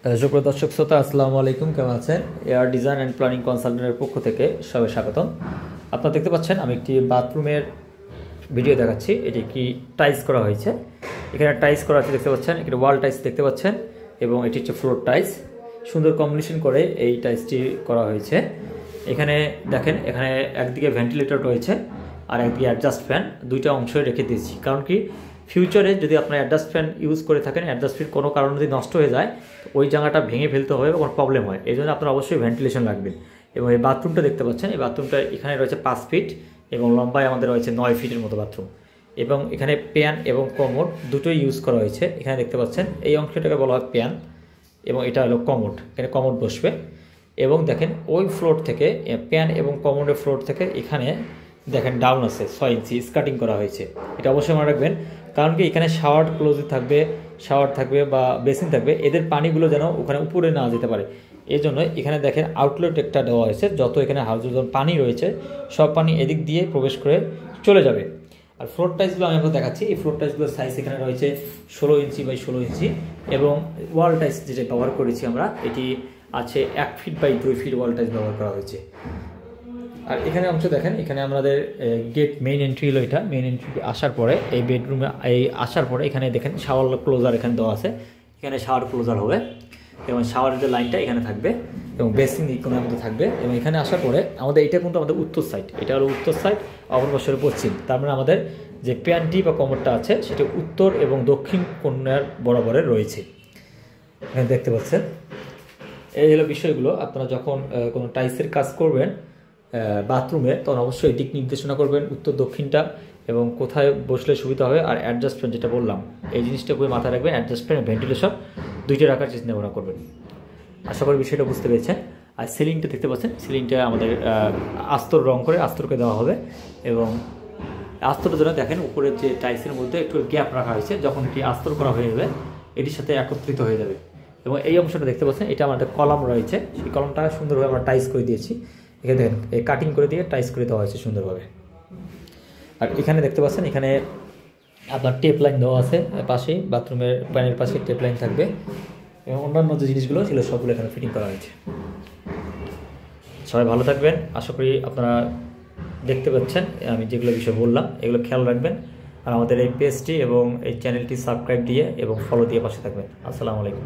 সুপ্রিয় দর্শক শ্রোতা, আসসালামু আলাইকুম। কেমন আছেন? এয়ার ডিজাইন অ্যান্ড প্ল্যানিং কনসালটেন্টের পক্ষ থেকে সবাই স্বাগতম। আপনারা দেখতে পাচ্ছেন আমি একটি বাথরুমের ভিডিও দেখাচ্ছি। এটি কি টাইলস করা হয়েছে। এখানে টাইলস করা আছে দেখতে পাচ্ছেন, এখানে ওয়াল টাইলস দেখতে পাচ্ছেন এবং এটি হচ্ছে ফ্লোর টাইলস। সুন্দর কম্বিনেশন করে এই টাইলসটি করা হয়েছে। এখানে দেখেন, এখানে একদিকে ভেন্টিলেটর রয়েছে আর একদিকে অ্যাডজাস্ট ফ্যান, দুইটা অংশই রেখে দিয়েছি। কারণ কি, ফিউচারে যদি আপনার অ্যাডজাস্ট ফ্যান ইউজ করে থাকেন, অ্যাডজাস্ট ফ্যান কোনো কারণে যদি নষ্ট হয়ে যায় ওই জায়গাটা ভেঙে ফেলতে হবে, কোনো প্রবলেম হয়। এই জন্য আপনার অবশ্যই ভেন্টিলেশন লাগবে। এবং এই বাথরুমটা দেখতে পাচ্ছেন, এই বাথরুমটা এখানে রয়েছে 5 ফিট এবং লম্বায় আমাদের রয়েছে 9 ফিটের মতো বাথরুম। এবং এখানে প্যান এবং কমোড দুটোই ইউজ করা হয়েছে। এখানে দেখতে পাচ্ছেন এই অংশটাকে বলা হয় প্যান এবং এটা হলো কমোড, এখানে কমোড বসবে। এবং দেখেন ওই ফ্লোর থেকে, প্যান এবং কমোডের ফ্লোর থেকে এখানে দেখেন ডাউন আছে 6 ইঞ্চি স্কার্টিং করা হয়েছে। এটা অবশ্যই মনে রাখবেন, কারণ কি এখানে শাওয়ার ক্লোজ থাকবে, শাওয়ার থাকবে বা বেসিন থাকবে, এদের পানিগুলো যেন ওখানে উপরে না যেতে পারে। এই জন্য এখানে দেখেন আউটলেট একটা দেওয়া হয়েছে, যত এখানে হাউজের পানি রয়েছে সব পানি এদিক দিয়ে প্রবেশ করে চলে যাবে। আর ফ্লোর টাইলসগুলো আমি আপনাকে দেখাচ্ছি। এই ফ্লোর টাইলসগুলোর সাইজ এখানে রয়েছে 16 ইঞ্চি বাই 16 ইঞ্চি এবং ওয়াল টাইলস যেটা ব্যবহার করেছি আমরা, এটি আছে 1 feet by 2 feet wall tiles ব্যবহার করা হয়েছে। আর এখানে অংশ দেখেন, এখানে আমাদের গেট মেইন এন্ট্রি হলো, এটা মেইন এন্ট্রি আসার পরে এই বেডরুমে আসার পরে এখানে দেখেন শাওয়ার ক্লোজার এখানে দেওয়া আছে। এখানে শাওয়ার ক্লোজার হবে এবং শাওয়ারের যে লাইনটা এখানে থাকবে এবং বেসিন এই কোণের মধ্যে থাকবে। এবং এখানে আসার পরে আমাদের এটা কিন্তু আমাদের উত্তর সাইড, এটা হলো উত্তর সাইড, অপর পশ্চিম। তার মানে আমাদের যে প্যানটি বা কমোডটা আছে সেটা উত্তর এবং দক্ষিণ কোণের বরাবরে রয়েছে। এখানে দেখতে পাচ্ছেন। এই হলো বিষয়গুলো। আপনারা যখন কোনো টাইলসের কাজ করবেন বাথরুমে, তখন অবশ্যই দিক নির্দেশনা করবেন উত্তর দক্ষিণটা এবং কোথায় বসলে সুবিধা হবে। আর অ্যাডজাস্টমেন্ট যেটা বললাম, এই জিনিসটা খুবই মাথায় রাখবেন। অ্যাডজাস্টমেন্ট ভেন্টিলেশন দুইটা রাখার চিন্তা ভাবনা করবেন। আশা করি বিষয়টা বুঝতে পেরেছেন। আর সিলিংটা দেখতে পাচ্ছেন, সিলিংটা আমাদের আস্তর রং করে আস্তরকে দেওয়া হবে এবং আস্তরের জন্য দেখেন উপরের যে টাইলসের মধ্যে একটু গ্যাপ রাখা হয়েছে, যখন এটি আস্তর করা হয়ে যাবে এটির সাথে একত্রিত হয়ে যাবে। এবং এই অংশটা দেখতে পাচ্ছেন, এটা আমাদের কলাম রয়েছে, সেই কলামটা সুন্দরভাবে আমরা টাইলস করে দিয়েছি। এখানে দেখেন এই কাটিং করে দিয়ে টাইলস করে দেওয়া হয়েছে সুন্দরভাবে। আর এখানে দেখতে পাচ্ছেন, এখানে আপনার টেপ লাইন দেওয়া আছে পাশেই, বাথরুমের প্যানের পাশে টেপ লাইন থাকবে এবং অন্যান্য যে জিনিসগুলো ছিল সবগুলো এখানে ফিটিং করা হয়েছে। সবাই ভালো থাকবেন। আশা করি আপনারা দেখতে পাচ্ছেন আমি যেগুলো বিষয় বললাম, এগুলো খেয়াল রাখবেন। আর আমাদের এই পেজটি এবং এই চ্যানেলটি সাবস্ক্রাইব দিয়ে এবং ফলো দিয়ে পাশে থাকবেন। আসসালামু আলাইকুম।